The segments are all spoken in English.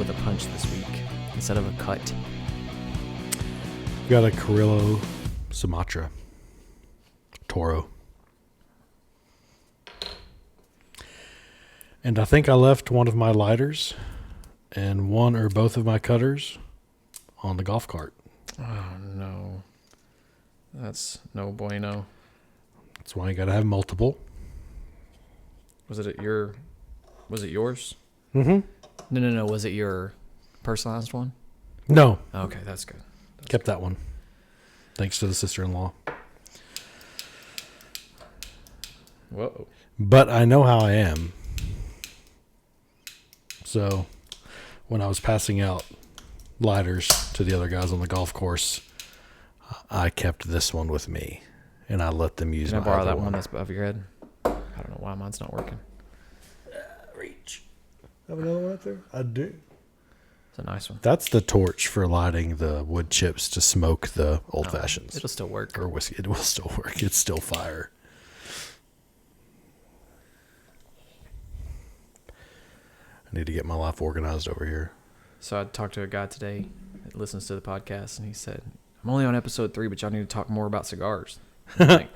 with a punch this week instead of a cut. Got a Carrillo Sumatra Toro. And I think I left one of my lighters and one or both of my cutters on the golf cart. Oh, no. That's no bueno. That's why you got to have multiple. Was it yours? Mm-hmm. No. Was it your personalized one? No. Okay, that's good. Kept that one. Thanks to the sister-in-law. Whoa. But I know how I am. So when I was passing out lighters to the other guys on the golf course, I kept this one with me, and I let them use my other one. Can I borrow that one that's above your head? I don't know why mine's not working. Reach. Have another one up there? I do. It's a nice one. That's the torch for lighting the wood chips to smoke the old fashions. It'll still work. Or whiskey. It will still work. It's still fire. I need to get my life organized over here. So I talked to a guy today that listens to the podcast, and he said, I'm only on episode 3, but y'all need to talk more about cigars. I'm like,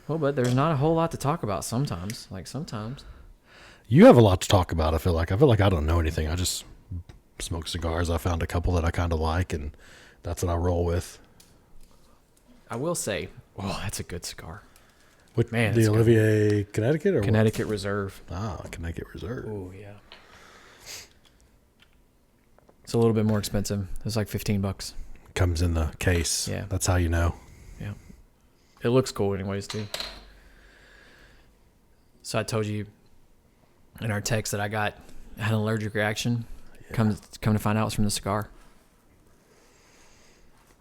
well, but there's not a whole lot to talk about sometimes. Sometimes. You have a lot to talk about, I feel like. I don't know anything. I just smoke cigars. I found a couple that I kind of like, and that's what I roll with. I will say, that's a good cigar. What, Man, the Olivier Connecticut? Or Connecticut Reserve. Connecticut Reserve. Oh, yeah. It's a little bit more expensive. It's like $15. Comes in the case. Yeah. That's how you know. Yeah. It looks cool anyways, too. So I told you in our text that I had an allergic reaction. Yeah. Come to find out it's from the cigar.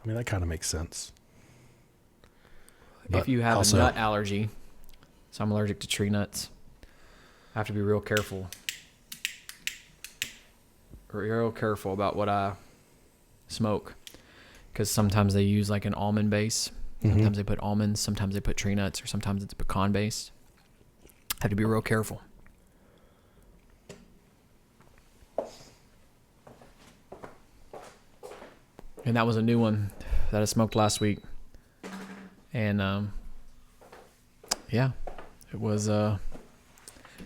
I mean, that kind of makes sense. If you have a nut allergy, so I'm allergic to tree nuts, I have to be real careful about what I smoke, because sometimes they use like an almond base. Sometimes they put almonds, sometimes they put tree nuts, or sometimes it's pecan based. I have to be real careful. And that was a new one that I smoked last week. And, it was no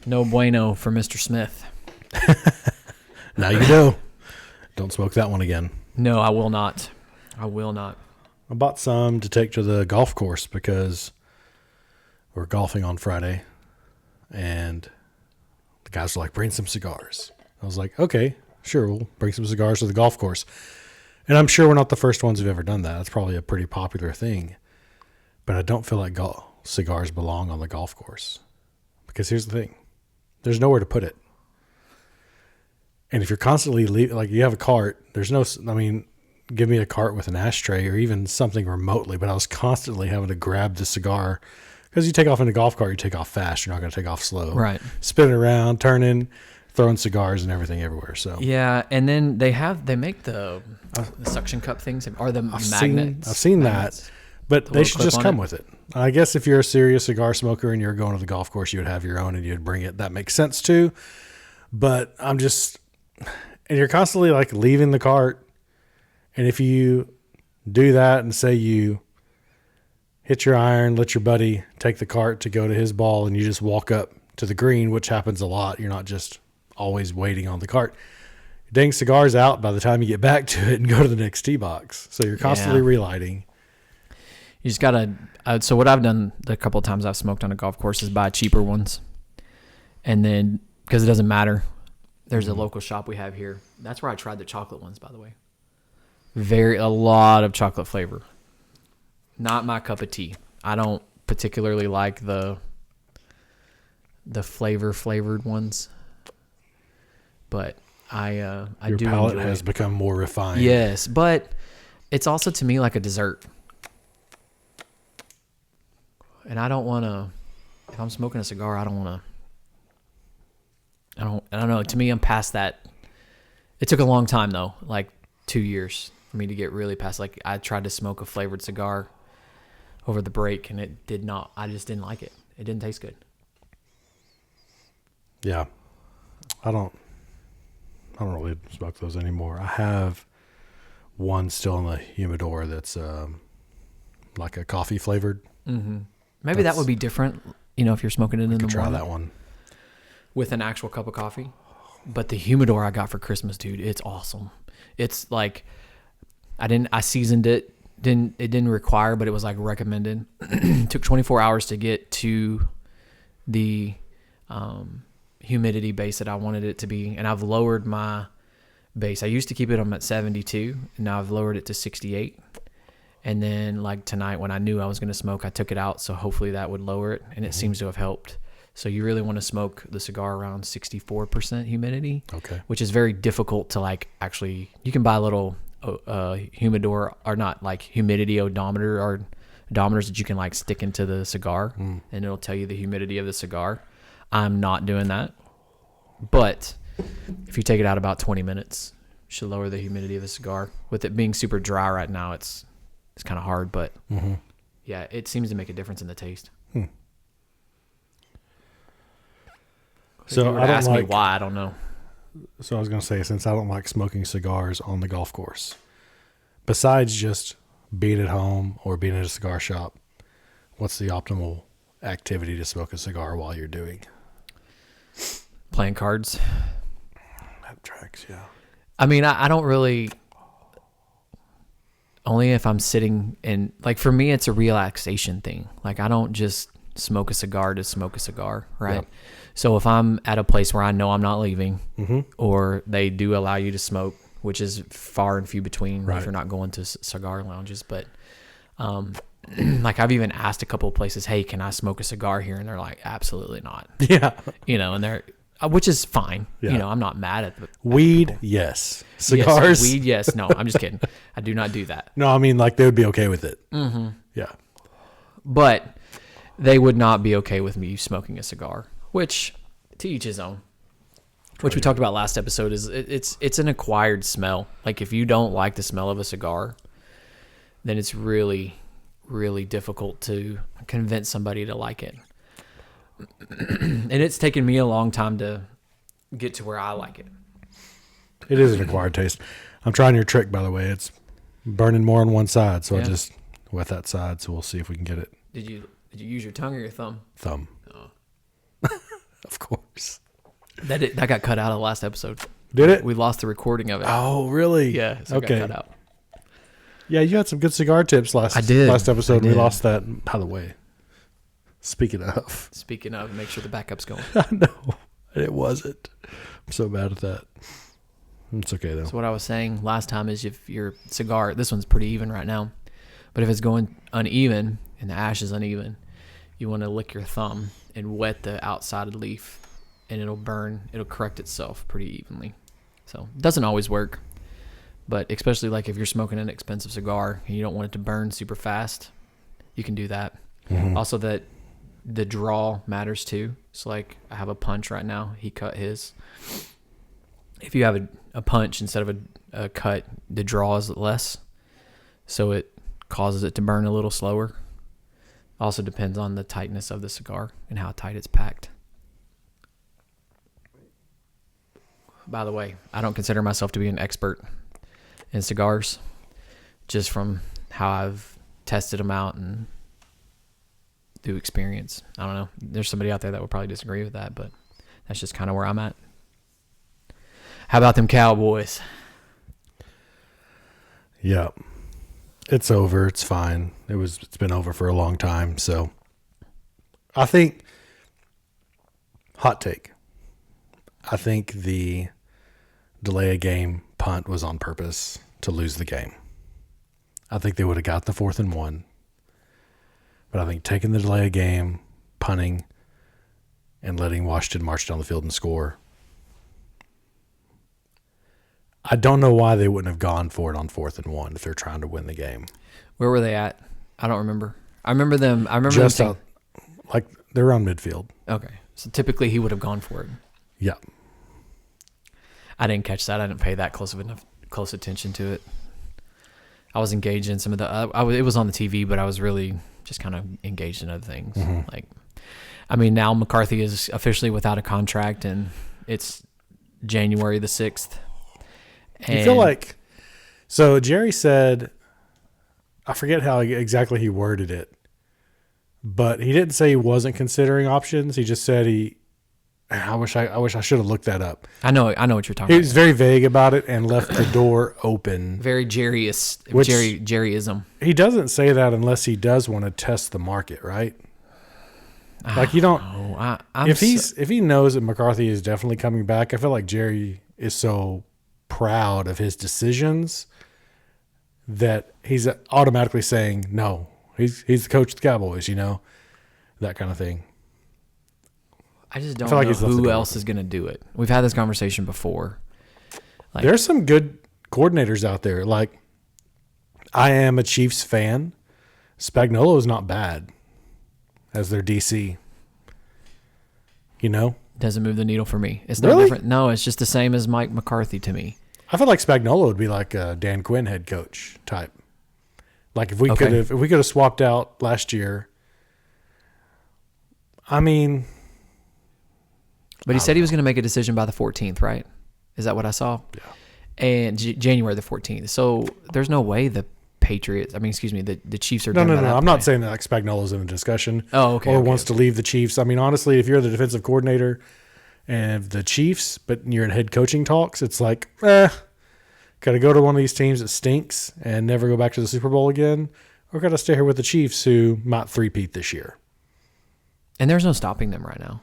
bueno for Mr. Smith. Now you know. Don't smoke that one again. No, I will not. I bought some to take to the golf course because we're golfing on Friday. And the guys were like, bring some cigars. I was like, okay, sure, we'll bring some cigars to the golf course. And I'm sure we're not the first ones who've ever done that. It's probably a pretty popular thing. But I don't feel like cigars belong on the golf course. Because here's the thing. There's nowhere to put it. And if you're constantly you have a cart, give me a cart with an ashtray or even something remotely. But I was constantly having to grab the cigar. Because you take off in a golf cart, you take off fast. You're not going to take off slow. Right. Spinning around, turning, throwing cigars and everything everywhere. So yeah, and then they make the suction cup things, or the magnets. I've seen that. But they should just come with it. I guess if you're a serious cigar smoker and you're going to the golf course, you would have your own and you'd bring it. That makes sense too. But and you're constantly leaving the cart. And if you do that and say you hit your iron, let your buddy take the cart to go to his ball, and you just walk up to the green, which happens a lot. You're not just always waiting on the cart. Dang cigar's out by the time you get back to it and go to the next tee box. So you're constantly relighting. You just gotta. So what I've done the couple of times I've smoked on a golf course is buy cheaper ones, and then because it doesn't matter, there's a local shop we have here. That's where I tried the chocolate ones, by the way. A lot of chocolate flavor. Not my cup of tea. I don't particularly like the flavored ones, but I Your do. palate enjoy has it. become more refined. Yes, but it's also to me like a dessert. And I don't want to, if I'm smoking a cigar, I don't know. To me, I'm past that. It took a long time though, like 2 years for me to get really past. Like I tried to smoke a flavored cigar over the break and I just didn't like it. It didn't taste good. Yeah. I don't I don't really smoke those anymore. I have one still in the humidor that's like a coffee flavored. Mm-hmm. Maybe that would be different, if you're smoking it in the morning. Try that one. With an actual cup of coffee. But the humidor I got for Christmas, dude, it's awesome. It's like, I seasoned it. It didn't require, but it was like recommended. It took 24 hours to get to the humidity base that I wanted it to be. And I've lowered my base. I used to keep it at 72, and now I've lowered it to 68. And then like tonight when I knew I was going to smoke, I took it out. So hopefully that would lower it. And it seems to have helped. So you really want to smoke the cigar around 64% humidity. Okay. Which is very difficult to like actually, you can buy a little humidor, or not like humidity odometer, or odometers that you can like stick into the cigar and it'll tell you the humidity of the cigar. I'm not doing that. But if you take it out about 20 minutes, it should lower the humidity of the cigar. With it being super dry right now, it's kind of hard, but yeah, it seems to make a difference in the taste. So I don't ask like, me why, I don't know. So I was going to say, since I don't like smoking cigars on the golf course, besides just being at home or being at a cigar shop, what's the optimal activity to smoke a cigar while you're doing? Playing cards. That tracks, yeah. I mean, I don't really... Only if I'm sitting in... Like, for me, it's a relaxation thing. Like, I don't just smoke a cigar to smoke a cigar, right? Yep. So if I'm at a place where I know I'm not leaving, or they do allow you to smoke, which is far and few between if you're not going to cigar lounges. But like I've even asked a couple of places, hey, can I smoke a cigar here? And they're like, absolutely not. Yeah. And they're, which is fine. Yeah. I'm not mad at weed. People. Yes. Cigars. Yes, weed. Yes. No, I'm just kidding. I do not do that. No, I mean like they would be okay with it. Mm-hmm. Yeah. But they would not be okay with me smoking a cigar. Which, to each his own. Which we talked about last episode, is it's an acquired smell. Like if you don't like the smell of a cigar, then it's really, really difficult to convince somebody to like it. And it's taken me a long time to get to where I like it. It is an acquired taste. I'm trying your trick, by the way. It's burning more on one side, so I just wet that side. So we'll see if we can get it. Did you use your tongue or your thumb? Thumb. Oh. Of course. That got cut out of the last episode. Did it? We lost the recording of it. Oh, really? Yeah. So okay. It got cut out. Yeah, you had some good cigar tips last episode. We lost that. By the way, speaking of, make sure the backup's going. I know. It wasn't. I'm so bad at that. It's okay, though. So what I was saying last time is if your cigar, this one's pretty even right now, but if it's going uneven and the ash is uneven, you want to lick your thumb and wet the outside of the leaf, and it'll correct itself pretty evenly. So it doesn't always work, but especially like if you're smoking an expensive cigar and you don't want it to burn super fast, you can do that. Mm-hmm. Also, that the draw matters too. So like I have a punch right now. He cut his. If you have a punch instead of a cut, the draw is less, so it causes it to burn a little slower. Also depends on the tightness of the cigar and how tight it's packed. By the way, I don't consider myself to be an expert in cigars, just from how I've tested them out and through experience. I don't know. There's somebody out there that would probably disagree with that, but that's just kind of where I'm at. How about them Cowboys? Yeah. It's over. It's fine. It's been over for a long time. So I think, hot take, I think the delay a game punt was on purpose to lose the game. I think they would have got the 4th and 1. But I think taking the delay a game, punting, and letting Washington march down the field and score, I don't know why they wouldn't have gone for it on 4th and 1 if they're trying to win the game. Where were they at? I don't remember. I remember them just out, like they're around midfield. Okay. So typically he would have gone for it. Yeah. I didn't catch that. I didn't pay that close attention to it. I was engaged in some of the it was on the TV, but I was really just kind of engaged in other things. Mm-hmm. Like, I mean, now McCarthy is officially without a contract, and it's January the 6th. And You feel like, so Jerry said, I forget how exactly he worded it, but he didn't say he wasn't considering options. He just said I wish I should have looked that up. I know what you're talking He about. was very vague about it and left the door open. Very Jerryism. He doesn't say that unless he does want to test the market, right? Like you don't. If he knows that McCarthy is definitely coming back, I feel like Jerry is so proud of his decisions that he's automatically saying no. He's the coach of the Cowboys, that kind of thing. I just don't know who else is going to do it. We've had this conversation before. There's some good coordinators out there. Like, I am a Chiefs fan. Spagnuolo is not bad as their DC. Doesn't move the needle for me. It's no Really? different. No, it's just the same as Mike McCarthy to me. I feel like Spagnuolo would be like a Dan Quinn head coach type. Like if we could have swapped out last year. I mean, but he said he was going to make a decision by the 14th, right? Is that what I saw? Yeah. And January the 14th. So there's no way the Chiefs are no. done. I'm not saying that like Spagnuolo's in the discussion. Oh, okay. Or wants to leave the Chiefs. I mean, honestly, if you're the defensive coordinator and the Chiefs, but you're in head coaching talks, it's like, got to go to one of these teams that stinks and never go back to the Super Bowl again, or got to stay here with the Chiefs who might three-peat this year. And there's no stopping them right now.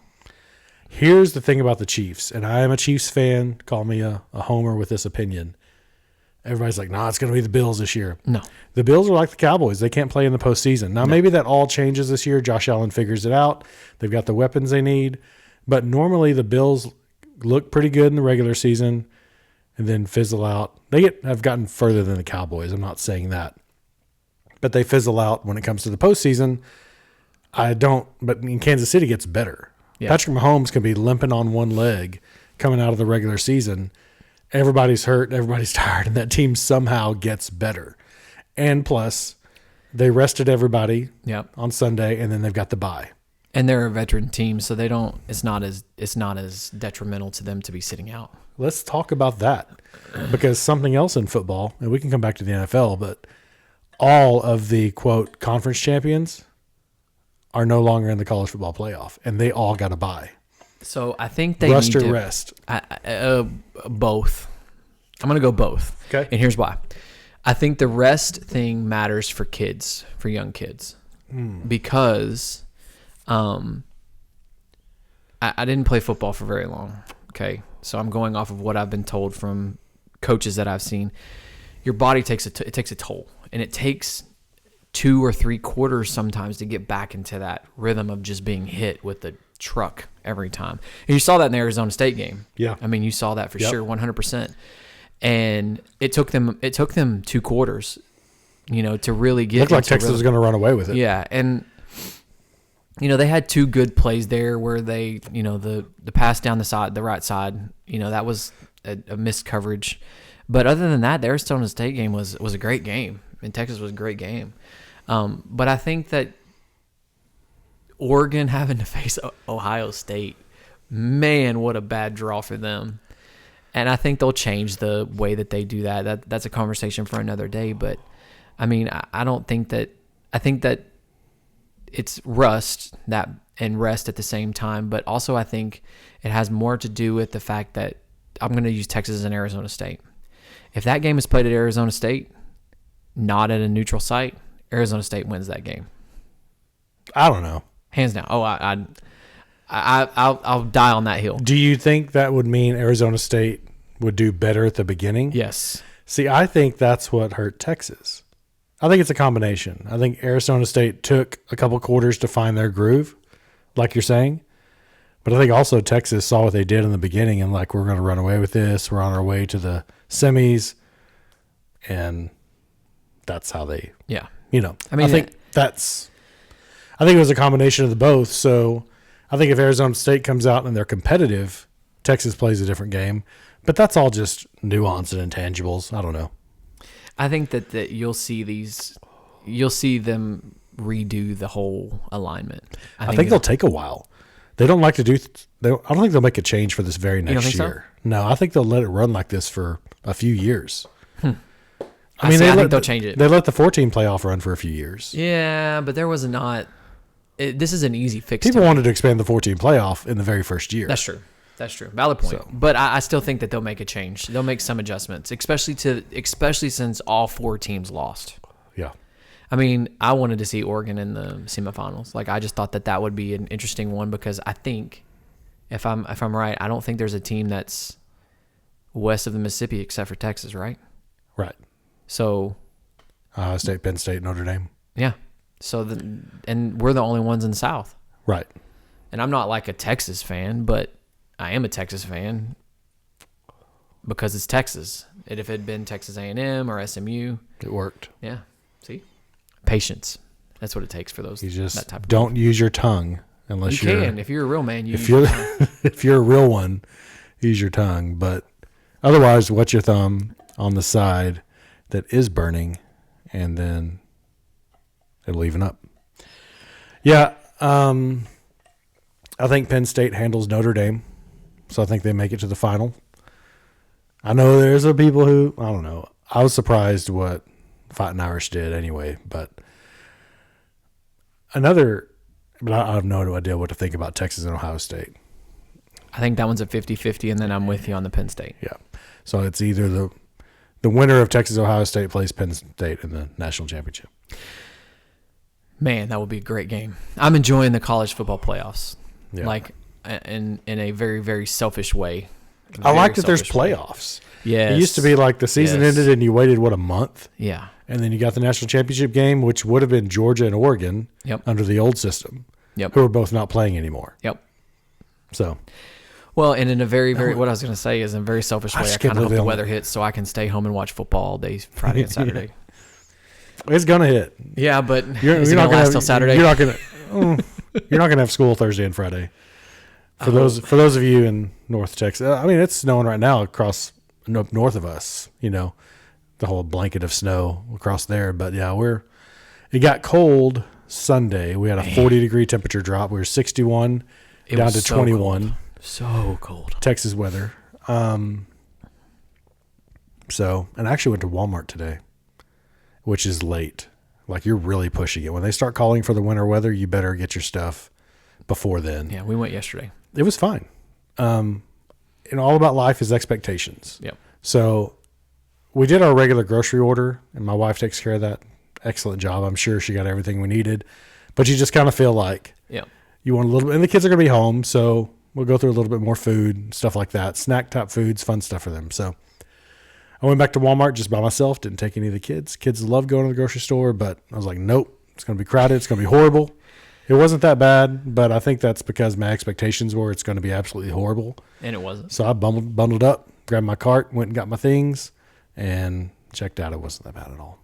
Here's the thing about the Chiefs, and I am a Chiefs fan. Call me a homer with this opinion. Everybody's like, it's going to be the Bills this year. No. The Bills are like the Cowboys. They can't play in the postseason. Now, maybe that all changes this year. Josh Allen figures it out. They've got the weapons they need. But normally the Bills look pretty good in the regular season and then fizzle out. They have gotten further than the Cowboys. I'm not saying that. But they fizzle out when it comes to the postseason. But in Kansas City, it gets better. Yeah. Patrick Mahomes can be limping on one leg coming out of the regular season. Everybody's hurt, everybody's tired, and that team somehow gets better. And plus, they rested everybody on Sunday, and then they've got the bye. And they're a veteran team, so they don't. It's not as detrimental to them to be sitting out. Let's talk about that, because something else in football, and we can come back to the NFL, but all of the quote conference champions are no longer in the college football playoff, and they all got a bye. So I think they rest need or to, rest. Both. I'm going to go both. Okay. And here's why. I think the rest thing matters for young kids, because I didn't play football for very long. Okay. So I'm going off of what I've been told from coaches that I've seen. Your body takes a toll, and it takes 2 or 3 quarters sometimes to get back into that rhythm of just being hit with the truck every time. And you saw that in the Arizona State game. Yeah. I mean, you saw that for sure, 100%. And it took them 2 quarters, to really get. Looked like Texas was going to run away with it. Yeah, and they had 2 good plays there where they, the pass down the right side, that was a missed coverage. But other than that, the Arizona State game was a great game, and Texas was a great game. But I think that Oregon having to face Ohio State, man, what a bad draw for them. And I think they'll change the way that they do that. That's a conversation for another day. But, I mean, I don't think that – I think that it's rest at the same time. But also I think it has more to do with the fact that I'm going to use Texas and Arizona State. If that game is played at Arizona State, not at a neutral site, Arizona State wins that game. I don't know. Hands down. Oh, I'll die on that hill. Do you think that would mean Arizona State would do better at the beginning? Yes. See, I think that's what hurt Texas. I think it's a combination. I think Arizona State took a couple quarters to find their groove, like you're saying. But I think also Texas saw what they did in the beginning and like, we're going to run away with this. We're on our way to the semis. And that's how they, yeah. I think it was a combination of the both. So I think if Arizona State comes out and they're competitive, Texas plays a different game. But that's all just nuance and intangibles. I don't know. I think that you'll see them redo the whole alignment. I think they'll take a while. They don't like to do. I don't think they'll make a change for this very next year. So? No, I think they'll let it run like this for a few years. I mean, I think they'll change it. They let the 14 playoff run for a few years. Yeah, but there was not. This is an easy fix. People wanted to expand the 14 playoff in the very first year. That's true. That's true. Valid point. So, but I still think that they'll make a change. They'll make some adjustments, especially since all 4 teams lost. Yeah. I mean, I wanted to see Oregon in the semifinals. Like, I just thought that would be an interesting one because I think, if I'm right, I don't think there's a team that's west of the Mississippi except for Texas, right? Right. So, Ohio State, Penn State, Notre Dame. Yeah. So and we're the only ones in the South. Right. And I'm not like a Texas fan, but I am a Texas fan because it's Texas. And if it had been Texas A&M or SMU, it worked. Yeah. See, patience. That's what it takes for those. You just that type of don't use your tongue unless you can. If you're a real man, if you're a real one, use your tongue. But otherwise, what's your thumb on the side that is burning, and then it'll even up. Yeah, I think Penn State handles Notre Dame, so I think they make it to the final. I know there's some people who, I don't know. I was surprised what Fighting Irish did anyway, but I have no idea what to think about Texas and Ohio State. I think that one's a 50-50, and then I'm with you on the Penn State. Yeah. So it's either the winner of Texas-Ohio State plays Penn State in the national championship. Man, that would be a great game. I'm enjoying the college football playoffs, like in a very, very selfish way. I like that there's playoffs. Yeah, it used to be like the season ended and you waited a month. Yeah, and then you got the national championship game, which would have been Georgia and Oregon. Yep. Under the old system. Yep. Who are both not playing anymore. Yep. So. Well, and in a very, very, what I was going to say is in a very selfish way, I kind of hope the weather hits so I can stay home and watch football all day, Friday and Saturday. It's gonna hit. Yeah, but you're not gonna last till Saturday. You're not gonna have school Thursday and Friday. For those of you in North Texas, I mean, it's snowing right now across north of us. You know, the whole blanket of snow across there. But yeah, it got cold Sunday. We had a 40-degree temperature drop. We were 61 down to 21. Cold. So cold. Texas weather. So, and I actually went to Walmart today, which is late. Like, you're really pushing it. When they start calling for the winter weather, you better get your stuff before then. Yeah, we went yesterday. It was fine. All about life is expectations. Yep. So we did our regular grocery order, and my wife takes care of that. Excellent job. I'm sure she got everything we needed. But you just kind of feel like you want a little bit. And the kids are going to be home, so we'll go through a little bit more food, stuff like that. Snack type foods, fun stuff for them. So I went back to Walmart just by myself, didn't take any of the kids. Kids love going to the grocery store, but I was like, nope, it's going to be crowded. It's going to be horrible. It wasn't that bad, but I think that's because my expectations were it's going to be absolutely horrible. And it wasn't. So I bundled up, grabbed my cart, went and got my things, and checked out. It wasn't that bad at all.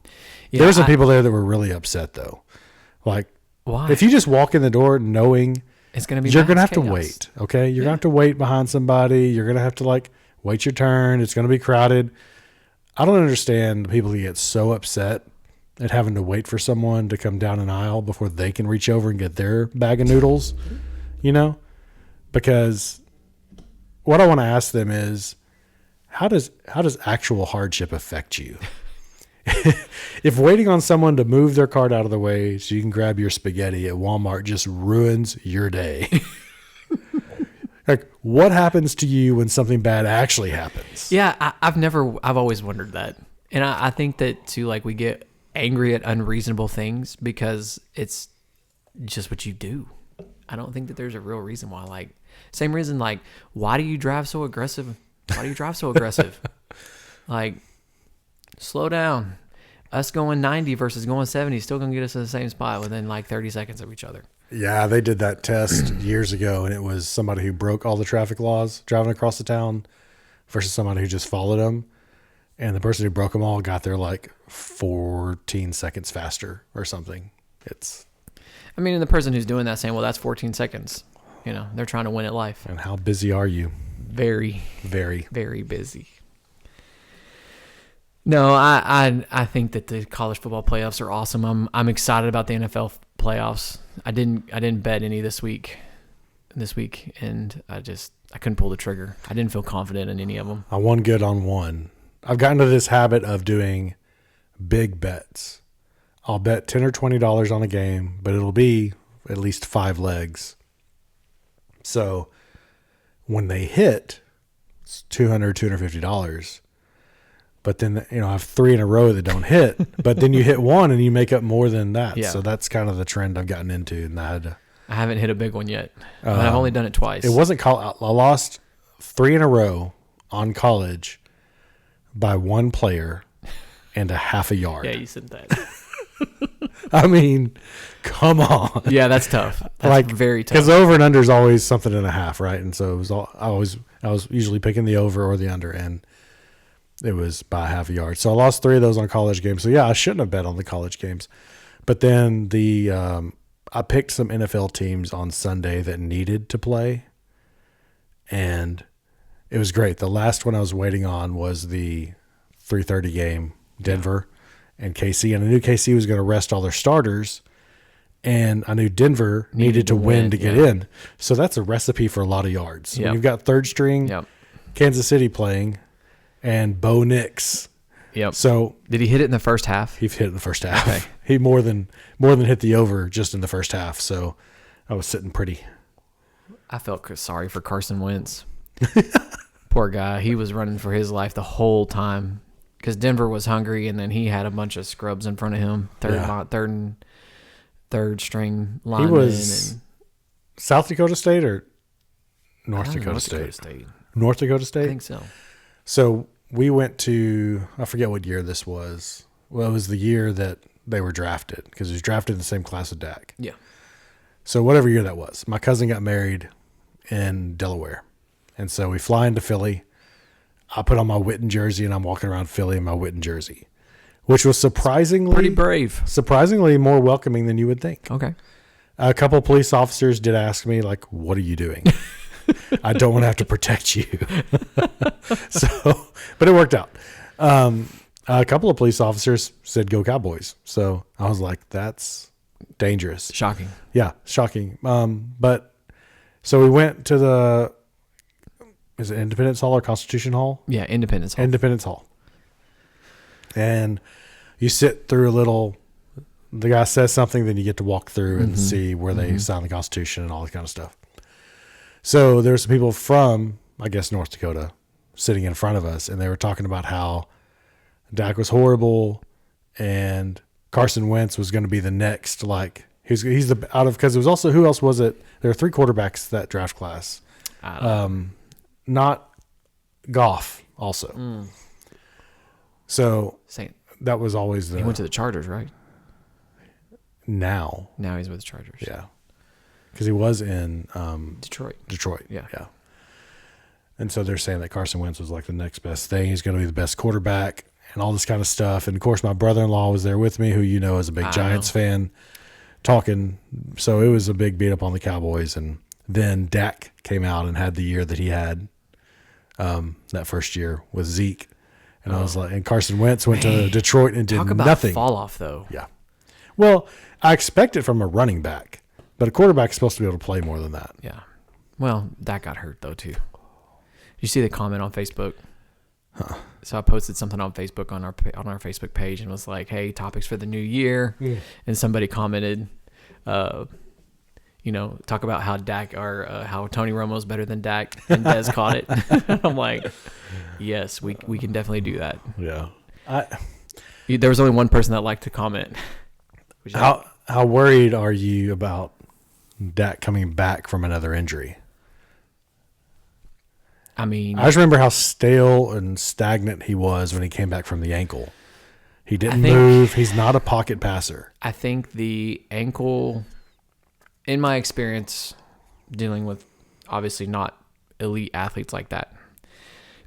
Yeah, there were some people there that were really upset, though. Like, why? If you just walk in the door knowing it's going to be you're going to have to wait, okay? You're going to have to wait behind somebody. You're going to have to, wait your turn. It's going to be crowded. I don't understand people who get so upset at having to wait for someone to come down an aisle before they can reach over and get their bag of noodles, because what I want to ask them is, how does actual hardship affect you? If waiting on someone to move their cart out of the way so you can grab your spaghetti at Walmart just ruins your day, what happens to you when something bad actually happens? Yeah, I've always wondered that. And I think that too, we get angry at unreasonable things because it's just what you do. I don't think that there's a real reason why. Same reason, why do you drive so aggressive? Why do you drive so aggressive? Slow down. Us going 90 versus going 70 is still going to get us to the same spot within 30 seconds of each other. Yeah, they did that test years ago, and it was somebody who broke all the traffic laws driving across the town versus somebody who just followed them. And the person who broke them all got there 14 seconds faster or something. And the person who's doing that saying, well, that's 14 seconds. They're trying to win at life. And how busy are you? Very, very, very busy. No, I think that the college football playoffs are awesome. I'm excited about the NFL playoffs. I didn't bet any this week, and I couldn't pull the trigger. I didn't feel confident in any of them. I won good on one. I've gotten to this habit of doing big bets. I'll bet $10 or $20 on a game, but it'll be at least 5 legs. So when they hit, it's $200, $250. But then, I have 3 in a row that don't hit. But then you hit one and you make up more than that. Yeah. So that's kind of the trend I've gotten into. And I haven't hit a big one yet. But I've only done it twice. It wasn't I lost 3 in a row on college by one player and a half a yard. Yeah, you said that. I mean, come on. Yeah, that's tough. That's very tough. Because over and under is always something and a half, right? And so it was I was usually picking the over or the under, and it was by a half a yard. So I lost 3 of those on college games. So yeah, I shouldn't have bet on the college games. But then I picked some NFL teams on Sunday that needed to play, and it was great. The last one I was waiting on was the 3:30 game, Denver and KC, and I knew KC was going to rest all their starters, and I knew Denver needed to win to get in. So that's a recipe for a lot of yards. When you've got third string Kansas City playing and Bo Nix. Yep. So did he hit it in the first half? He hit it in the first half. Okay. He more than hit the over just in the first half. So I was sitting pretty. I felt sorry for Carson Wentz. Poor guy. He was running for his life the whole time because Denver was hungry, and then he had a bunch of scrubs in front of him. Third string lineman. He was South Dakota State or North Dakota State? North Dakota State? I think so. So we went to, I forget what year this was. Well, it was the year that they were drafted because he was drafted in the same class as Dak. Yeah. So whatever year that was, my cousin got married in Delaware. And so we fly into Philly. I put on my Witten jersey, and I'm walking around Philly in my Witten jersey, which was pretty brave. Surprisingly more welcoming than you would think. Okay. A couple of police officers did ask me, like, what are you doing? I don't want to have to protect you. But it worked out. A couple of police officers said, go Cowboys. So I was like, that's dangerous. Shocking. Yeah, shocking. But so we went to is it Independence Hall or Constitution Hall? Yeah, Independence Hall. Independence Hall. And you sit through the guy says something, then you get to walk through and see where they signed the Constitution and all that kind of stuff. So there's some people from, I guess, North Dakota sitting in front of us, and they were talking about how Dak was horrible and Carson Wentz was going to be the next, because it was also, who else was it? There were 3 quarterbacks that draft class. Not Goff also. So that was always he went to the Chargers, right? Now he's with the Chargers. Yeah. Because he was in Detroit. Yeah. And so they're saying that Carson Wentz was like the next best thing. He's going to be the best quarterback and all this kind of stuff. And, of course, my brother-in-law was there with me, who is a big Giants fan, talking. So it was a big beat up on the Cowboys. And then Dak came out and had the year that he had that first year with Zeke. And I was like, and Carson Wentz went to Detroit and did nothing. Talk about fall off, though. Yeah. Well, I expect it from a running back, but a quarterback is supposed to be able to play more than that. Yeah. Well, that got hurt, though, too. You see the comment on Facebook? Huh. So I posted something on Facebook on our Facebook page and was like, hey, topics for the new year. Yeah. And somebody commented, talk about how Dak or how Tony Romo's better than Dak, and Dez caught it. I'm like, yes, we can definitely do that. Yeah. There was only one person that liked to comment. How worried are you about Dak coming back from another injury? I mean, I just remember how stale and stagnant he was when he came back from the ankle. He didn't move. He's not a pocket passer. I think the ankle, in my experience, dealing with obviously not elite athletes like that,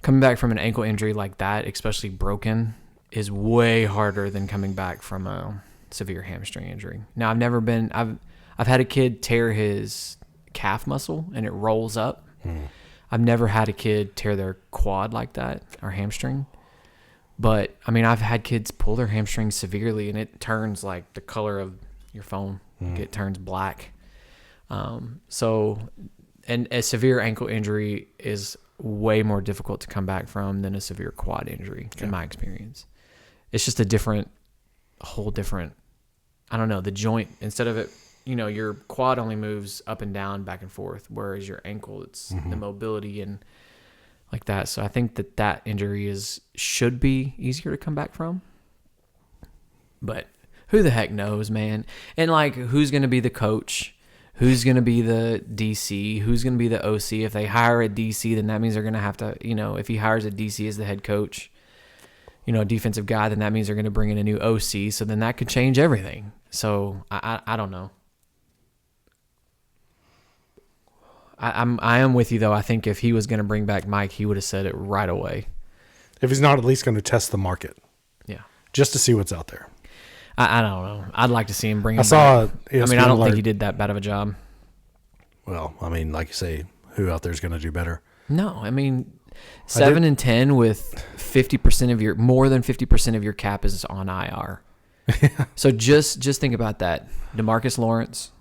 coming back from an ankle injury like that, especially broken, is way harder than coming back from a severe hamstring injury. Now, I've had a kid tear his calf muscle and it rolls up. I've never had a kid tear their quad like that or hamstring. But, I mean, I've had kids pull their hamstring severely and it turns like the color of your phone. It turns black. And a severe ankle injury is way more difficult to come back from than a severe quad injury, in my experience. It's just a whole different, I don't know, the joint, instead of it, your quad only moves up and down, back and forth, whereas your ankle, it's the mobility and like that. So I think that injury should be easier to come back from. But who the heck knows, man? And like, who's going to be the coach? Who's going to be the DC? Who's going to be the OC? If they hire a DC, then that means they're going to have to, if he hires a DC as the head coach, a defensive guy, then that means they're going to bring in a new OC. So then that could change everything. So I don't know. I am with you though. I think if he was going to bring back Mike, he would have said it right away. If he's not at least going to test the market. Yeah. Just to see what's out there. I don't know. I'd like to see him bring him I saw back. I don't think he did that bad of a job. Well, like you say, who out there is going to do better? No, 7-10 with 50% more than 50% of your cap is on IR. So just think about that. DeMarcus Lawrence,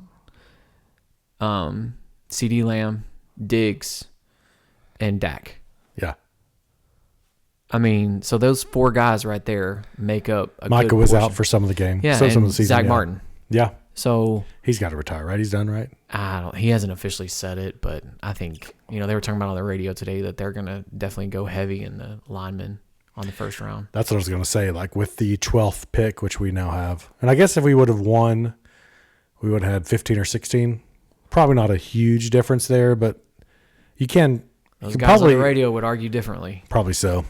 CD Lamb, Diggs, and Dak. Yeah. So those 4 guys right there make up a Micah good was portion. out for some of the game. Yeah, some and of the season, Zach Martin. Yeah. So he's got to retire, right? He's done, right? He hasn't officially said it, but I think, they were talking about on the radio today that they're going to definitely go heavy in the linemen on the first round. That's what I was going to say. Like with the 12th pick, which we now have. And I guess if we would have won, we would have had 15 or 16. Probably not a huge difference there, but you can. Those guys on the radio would argue differently. Probably so.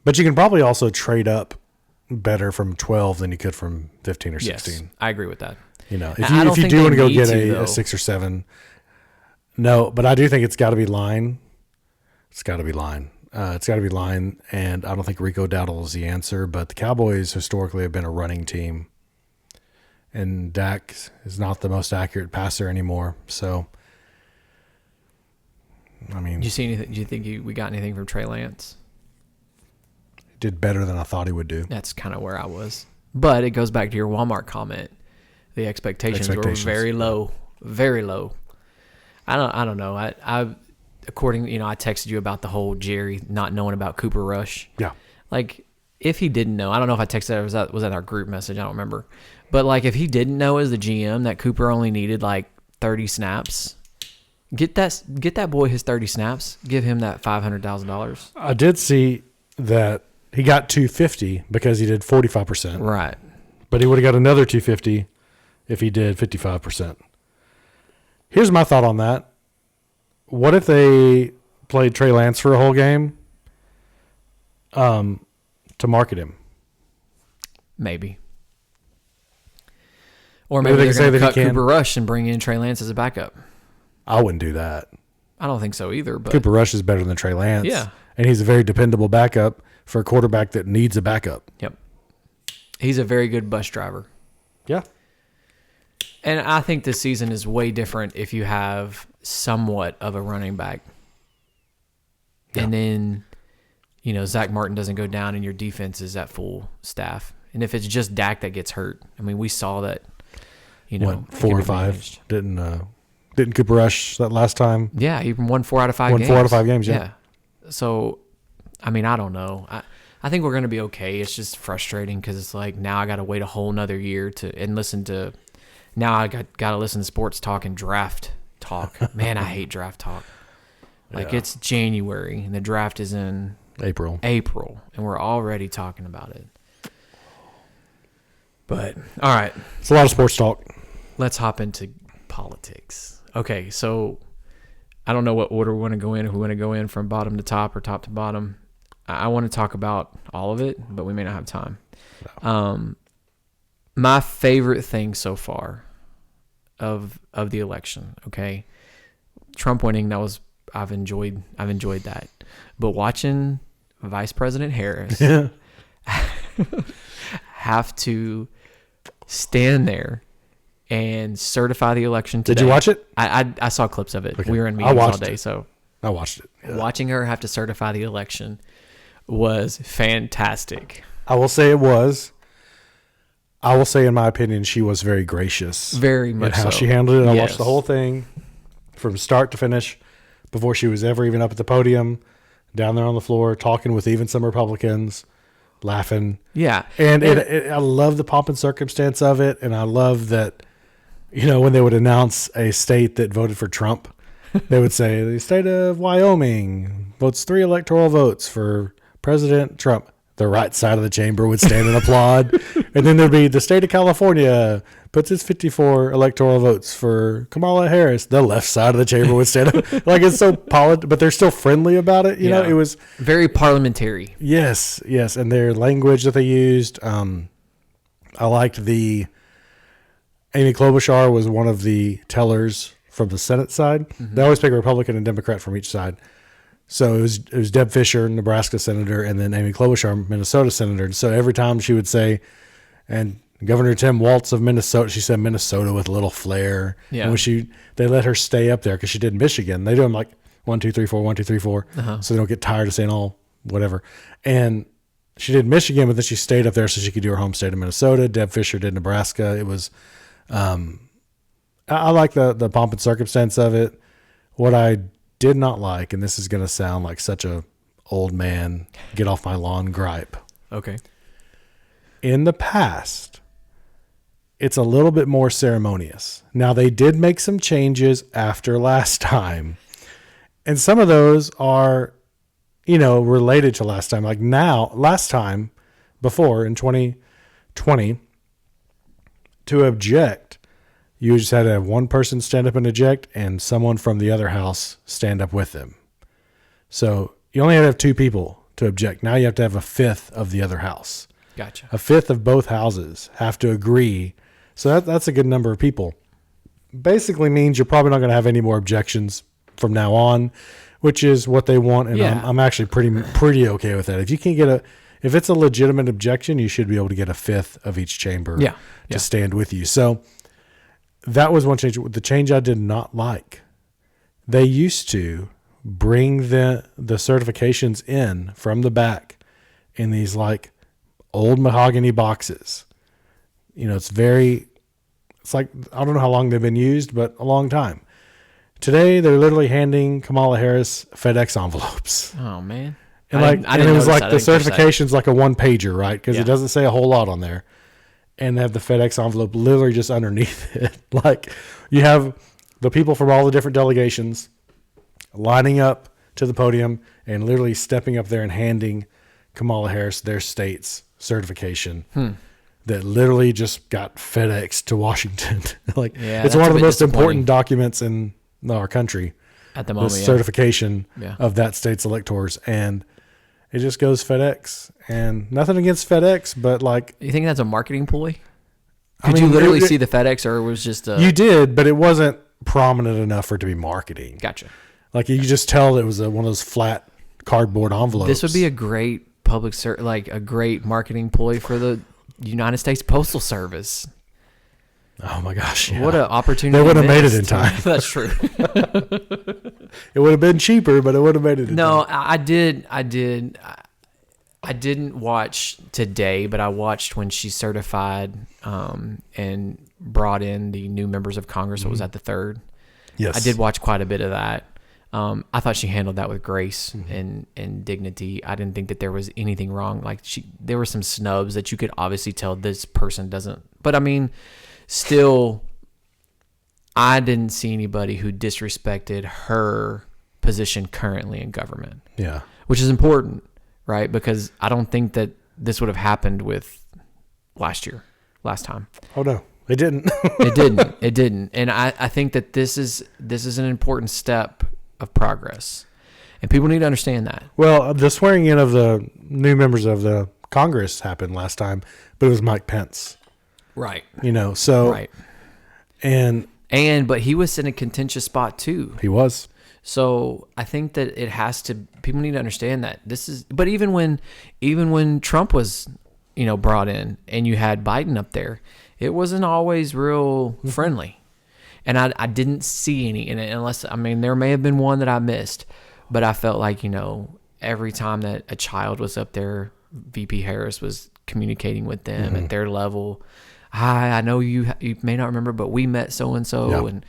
But you can probably also trade up better from 12 than you could from 15 or 16. Yes, I agree with that. If you do want to go get a 6 or 7, no, but I do think it's got to be line. It's got to be line. And I don't think Rico Dowdle is the answer, but the Cowboys historically have been a running team, and Dak is not the most accurate passer anymore. So, did you see anything? Do you think we got anything from Trey Lance? Did better than I thought he would do. That's kind of where I was. But it goes back to your Walmart comment. The expectations were very low, very low. I don't know. I texted you about the whole Jerry not knowing about Cooper Rush. Yeah. Like, if he didn't know, I don't know if I texted that, was that our group message? I don't remember. But like, if he didn't know as the GM that Cooper only needed like 30 snaps, get that boy his 30 snaps. Give him that $500,000. I did see that he got $250 because he did 45%. Right. But he would have got another $250 if he did 55%. Here's my thought on that. What if they played Trey Lance for a whole game to market him? Maybe. Or maybe they're going to cut Cooper Rush and bring in Trey Lance as a backup. I wouldn't do that. I don't think so either. But Cooper Rush is better than Trey Lance. Yeah. And he's a very dependable backup for a quarterback that needs a backup. Yep. He's a very good bus driver. Yeah. And I think this season is way different if you have somewhat of a running back. Yeah. And then, Zach Martin doesn't go down and your defense is at full staff. And if it's just Dak that gets hurt, we saw that, 4 or 5 didn't Cooper Rush that last time? Yeah, he won 4 out of 5 games. Won 4 out of 5 games, yeah. So, I don't know. I think we're going to be okay. It's just frustrating because it's like now I got to wait a whole nother year and listen to. Now I got to listen to sports talk and draft talk. Man, I hate draft talk. Like it's January and the draft is in April, and we're already talking about it. But all right, it's a lot of sports talk. Let's hop into politics. Okay, so I don't know what order we want to go in. If we want to go in from bottom to top or top to bottom, I want to talk about all of it, but we may not have time. No. My favorite thing so far of the election, okay, Trump winning, I've enjoyed that, but watching Vice President Harris have to stand there and certify the election today. Did you watch it? I saw clips of it. Okay. We were in meetings all day, so I watched it. Yeah. Watching her have to certify the election was fantastic. I will say it was. I will say, in my opinion, she was very gracious. Very much in how so. she handled it. I Yes. watched the whole thing from start to finish. before she was ever even up at the podium, down there on the floor, talking with even some Republicans, laughing. Yeah. And I love the pomp and circumstance of it. And I love that, when they would announce a state that voted for Trump, they would say the state of Wyoming votes 3 electoral votes for President Trump. The right side of the chamber would stand and applaud. And then there'd be the state of California puts its 54 electoral votes for Kamala Harris. The left side of the chamber would stand up. Like, it's so but they're still friendly about it. You know, it was very parliamentary. Yes. And their language that they used. I liked Amy Klobuchar was one of the tellers from the Senate side. Mm-hmm. They always pick a Republican and Democrat from each side. So it was Deb Fischer, Nebraska senator, and then Amy Klobuchar, Minnesota senator. And so every time she would say, and Governor Tim Walz of Minnesota, she said Minnesota with a little flair. Yeah. And they let her stay up there because she did Michigan. They do them like 1, 2, 3, 4, 1, 2, 3, 4. So they don't get tired of saying all whatever. And she did Michigan, but then she stayed up there so she could do her home state of Minnesota. Deb Fischer did Nebraska. It was, I like the pomp and circumstance of it. What I did not like, and this is going to sound like such a old man, get off my lawn gripe. Okay. In the past, it's a little bit more ceremonious. Now, they did make some changes after last time, and some of those are, related to last time. Like last time, before in 2020, to object, you just had to have one person stand up and eject and someone from the other house stand up with them. So you only had to have 2 people to object. Now you have to have a fifth of the other house. Gotcha. A fifth of both houses have to agree. So that's a good number of people. Basically means you're probably not going to have any more objections from now on, which is what they want. And yeah. I'm actually pretty okay with that. If you can if it's a legitimate objection, you should be able to get a fifth of each chamber to stand with you. So that was one change. The change I did not like. They used to bring the certifications in from the back in these like old mahogany boxes. It's like, I don't know how long they've been used, but a long time. Today, they're literally handing Kamala Harris FedEx envelopes. Oh, man. And it was like the certification's like a 1-pager, right? Because it doesn't say a whole lot on there. And they have the FedEx envelope literally just underneath it. Like, you have the people from all the different delegations lining up to the podium and literally stepping up there and handing Kamala Harris their state's certification that literally just got FedEx to Washington. It's one of the most important documents in our country at the moment. The certification of that state's electors, and it just goes FedEx. And nothing against FedEx, but you think that's a marketing ploy? Could you literally see the FedEx, or it was just you did, but it wasn't prominent enough for it to be marketing. Gotcha. You just tell it was one of those flat cardboard envelopes. This would be a great a great marketing ploy for the United States Postal Service. Oh my gosh! Yeah. What an opportunity! They would have made it in time. That's true. It would have been cheaper, but it would have made it in time. No, I didn't watch today, but I watched when she certified and brought in the new members of Congress. What was that, the 3rd? Yes. I did watch quite a bit of that. I thought she handled that with grace and dignity. I didn't think that there was anything wrong. There were some snubs that you could obviously tell this person doesn't. But I mean, still, I didn't see anybody who disrespected her position currently in government. Yeah. Which is important, right? Because I don't think that this would have happened with last time. Oh no, it didn't. It didn't. And I think that this is an important step of progress, and people need to understand that. Well, the swearing in of the new members of the Congress happened last time, but it was Mike Pence. Right. So right. But he was in a contentious spot too. He was. So I think that people need to understand that but even when Trump was, brought in and you had Biden up there, it wasn't always real friendly. And I didn't see any in it there may have been one that I missed, but I felt like, every time that a child was up there, VP Harris was communicating with them at their level. hi, I know you may not remember, but we met so-and-so. Yeah.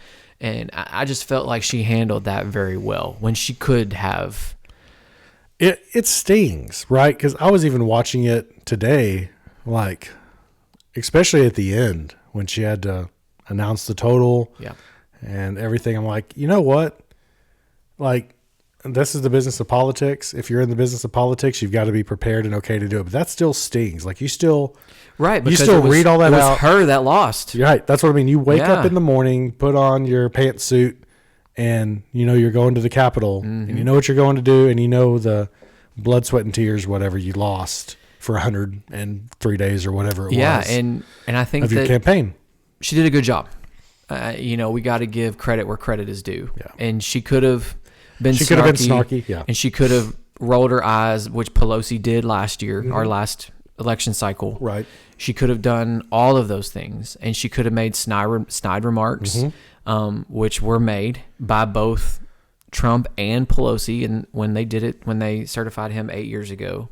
And I just felt like she handled that very well when she could have. It stings, right? Because I was even watching it today, like, especially at the end when she had to announce the total and everything. I'm like, you know what? Like, this is the business of politics. If you're in the business of politics, you've got to be prepared and okay to do it. But that still stings. Like, you still read all that out. It was her that lost. Right. That's what I mean. You wake up in the morning, put on your pantsuit, and you know you're going to the Capitol, and you know what you're going to do, and you know the blood, sweat, and tears, whatever you lost for 103 days or whatever it was. Yeah, and I think of your campaign. She did a good job. We got to give credit where credit is due. Yeah. And she could have been snarky. Yeah. And she could have rolled her eyes, which Pelosi did last year, our last election cycle. Right. She could have done all of those things, and she could have made snide remarks, which were made by both Trump and Pelosi, and when they certified him 8 years ago.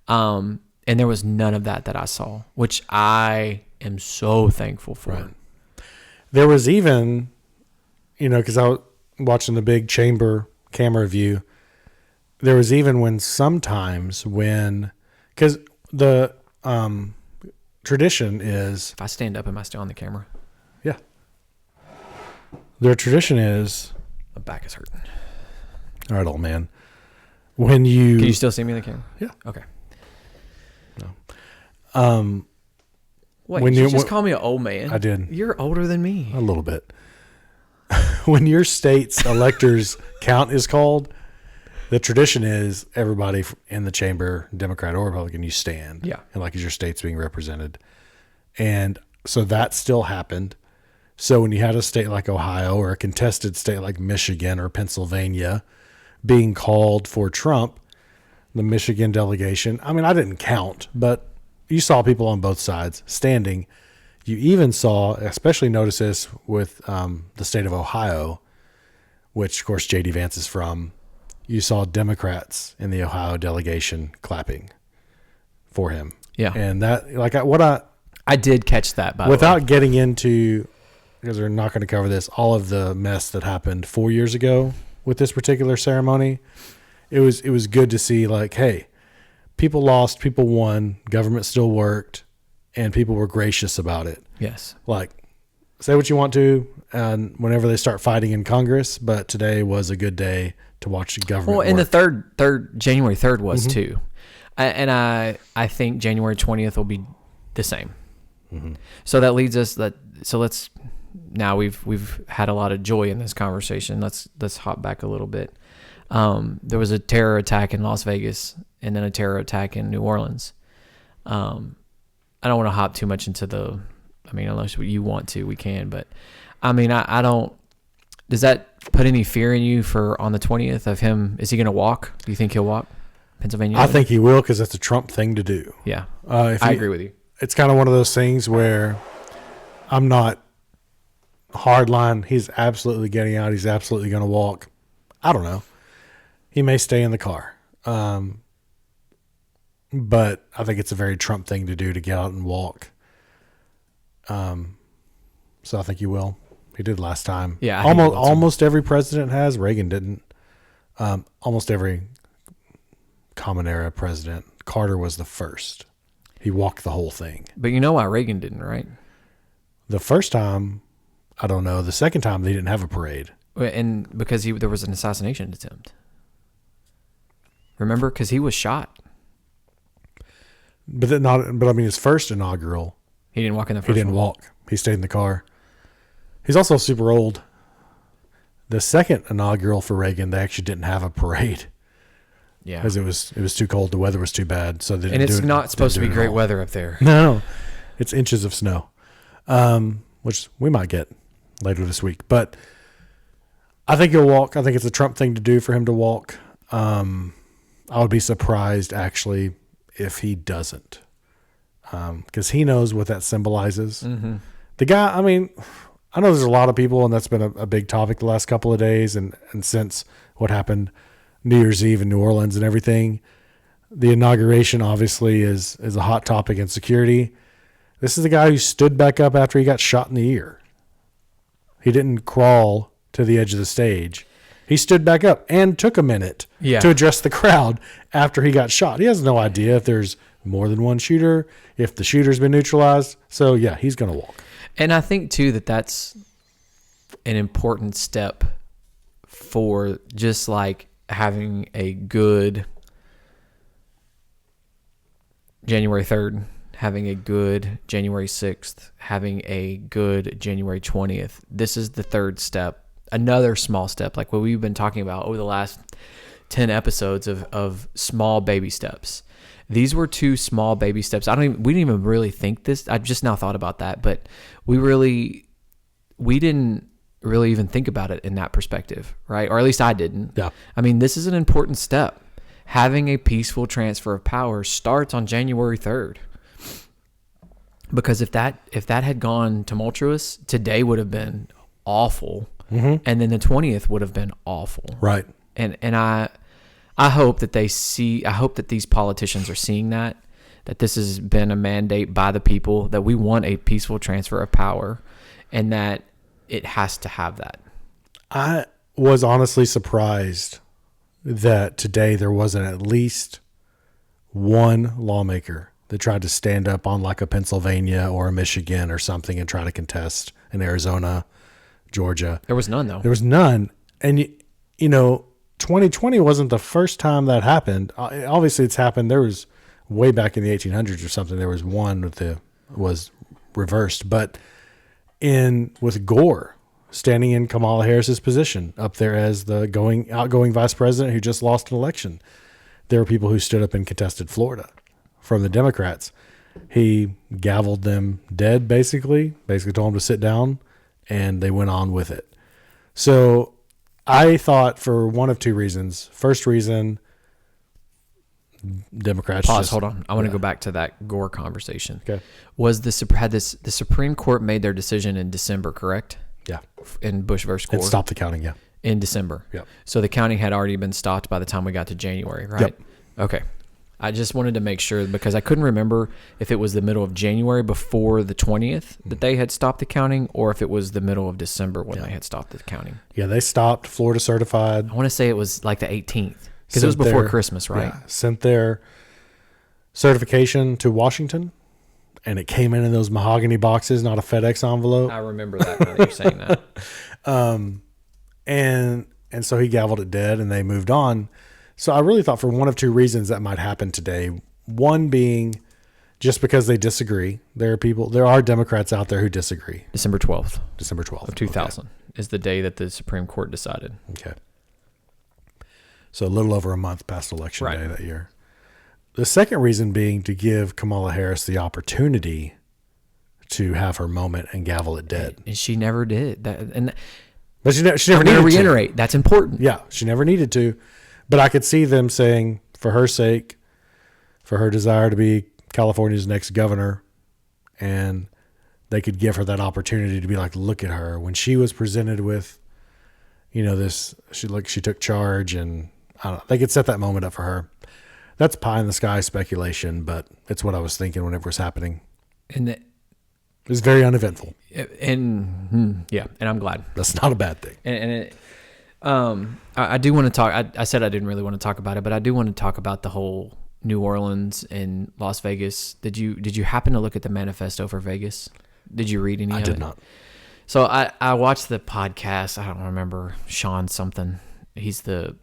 And there was none of that I saw, which I am so thankful for. Right. There was even, because I was watching the big chamber camera view, there was even because the tradition is... If I stand up, am I still on the camera? Yeah. Their tradition is... My back is hurting. All right, old man. Can you still see me in the camera? Yeah. Okay. No. Wait, you just call me an old man? I did. You're older than me. A little bit. When your state's electors count is called, the tradition is everybody in the chamber, Democrat or Republican, you stand. Yeah. And like as your state's being represented. And so that still happened. So when you had a state like Ohio or a contested state like Michigan or Pennsylvania being called for Trump, the Michigan delegation, I mean, I didn't count, but you saw people on both sides standing. You even saw, especially notice this with the state of Ohio, which of course J.D. Vance is from. You saw Democrats in the Ohio delegation clapping for him. Yeah. And that, I did catch that, by the way. Without getting into, because we're not going to cover this, all of the mess that happened 4 years ago with this particular ceremony, it was good to see, like, hey, people lost, people won, government still worked, and people were gracious about it. Yes. Like, say what you want to, and whenever they start fighting in Congress, but today was a good day to watch the government work. And the January 3rd was too. And I think January 20th will be the same. Mm-hmm. So that leads us now we've had a lot of joy in this conversation. Let's hop back a little bit. There was a terror attack in Las Vegas and then a terror attack in New Orleans. I don't want to hop too much into unless you want to, we can, but I don't, does that put any fear in you for on the 20th of him? Is he going to walk? Do you think he'll walk Pennsylvania? I think he will, because that's a Trump thing to do. Yeah. I agree with you. It's kind of one of those things where I'm not hardline. He's absolutely getting out. He's absolutely going to walk. I don't know. He may stay in the car. But I think it's a very Trump thing to do, to get out and walk. So I think he will. He did last time. Yeah. Almost every president has. Reagan didn't. Almost every common era president. Carter was the first. He walked the whole thing. But you know why Reagan didn't, right? The first time, I don't know. The second time, they didn't have a parade. And because there was an assassination attempt. Remember? Because he was shot. But his first inaugural, he didn't walk in the first one. He didn't walk. He stayed in the car. He's also super old. The second inaugural for Reagan, they actually didn't have a parade. Yeah. Because it was too cold. The weather was too bad. So it's not supposed to be great weather up there. No. It's inches of snow. Which we might get later this week. But I think he'll walk. I think it's a Trump thing to do for him to walk. I would be surprised, actually, if he doesn't, because he knows what that symbolizes. Mm-hmm. The guy, I know there's a lot of people, and that's been a big topic the last couple of days, and since what happened New Year's Eve in New Orleans and everything. The inauguration obviously is a hot topic in security. This is the guy who stood back up after he got shot in the ear. He didn't crawl to the edge of the stage. He stood back up and took a minute to address the crowd after he got shot. He has no idea if there's more than one shooter, if the shooter's been neutralized. So, yeah, he's going to walk. And I think, too, that that's an important step for just like having a good January 3rd, having a good January 6th, having a good January 20th. This is the third step, another small step, like what we've been talking about over the last 10 episodes of small baby steps. These were 2 small baby steps. We didn't even really think this. I just now thought about that, but we didn't really even think about it in that perspective, right? Or at least I didn't. Yeah. I mean, this is an important step. Having a peaceful transfer of power starts on January 3rd. Because if that had gone tumultuous, today would have been awful. Mm-hmm. And then the 20th would have been awful. Right. And I hope that I hope that these politicians are seeing that this has been a mandate by the people, that we want a peaceful transfer of power, and that it has to have that. I was honestly surprised that today there wasn't at least one lawmaker that tried to stand up on like a Pennsylvania or a Michigan or something and try to contest in Arizona, Georgia. There was none, though. There was none. And, 2020 wasn't the first time that happened. Obviously, it's happened. There was way back in the 1800s or something. There was one was reversed. But with Gore standing in Kamala Harris's position up there as the outgoing vice president who just lost an election, there were people who stood up and contested Florida from the Democrats. He gavelled them dead, basically told them to sit down, and they went on with it. So I thought for one of 2 reasons. First reason, Democrats. Hold on. I want to go back to that Gore conversation. Okay. The Supreme Court made their decision in December, correct? Yeah. In Bush versus Gore. And stopped the counting, yeah. In December. Yep. So the counting had already been stopped by the time we got to January, right? Yep. Okay. I just wanted to make sure, because I couldn't remember if it was the middle of January before the 20th that they had stopped the counting, or if it was the middle of December when they had stopped the counting. Yeah, they stopped. Florida certified. I want to say it was like the 18th, because it was before Christmas, right? Yeah, sent their certification to Washington, and it came in those mahogany boxes, not a FedEx envelope. I remember that now that you're saying that. And so he gavelled it dead, and they moved on. So I really thought for one of 2 reasons that might happen today. One being just because they disagree. There are Democrats out there who disagree. December 12th. Of 2000 is the day that the Supreme Court decided. Okay. So a little over a month past Election Day that year. The second reason being to give Kamala Harris the opportunity to have her moment and gavel it dead. And she never did. But she never needed to. I'm going to reiterate, that's important. Yeah, she never needed to. But I could see them saying, for her sake, for her desire to be California's next governor, and they could give her that opportunity to be like, look at her. When she was presented with, this, she took charge, and I don't know, they could set that moment up for her. That's pie in the sky speculation, but it's what I was thinking whenever it was happening. And it was very uneventful. And I'm glad. That's not a bad thing. I do want to talk. I said I didn't really want to talk about it, but I do want to talk about the whole New Orleans and Las Vegas. Did you happen to look at the manifesto for Vegas? Did you read any of it? I did not. So I watched the podcast. I don't remember Sean something. He's in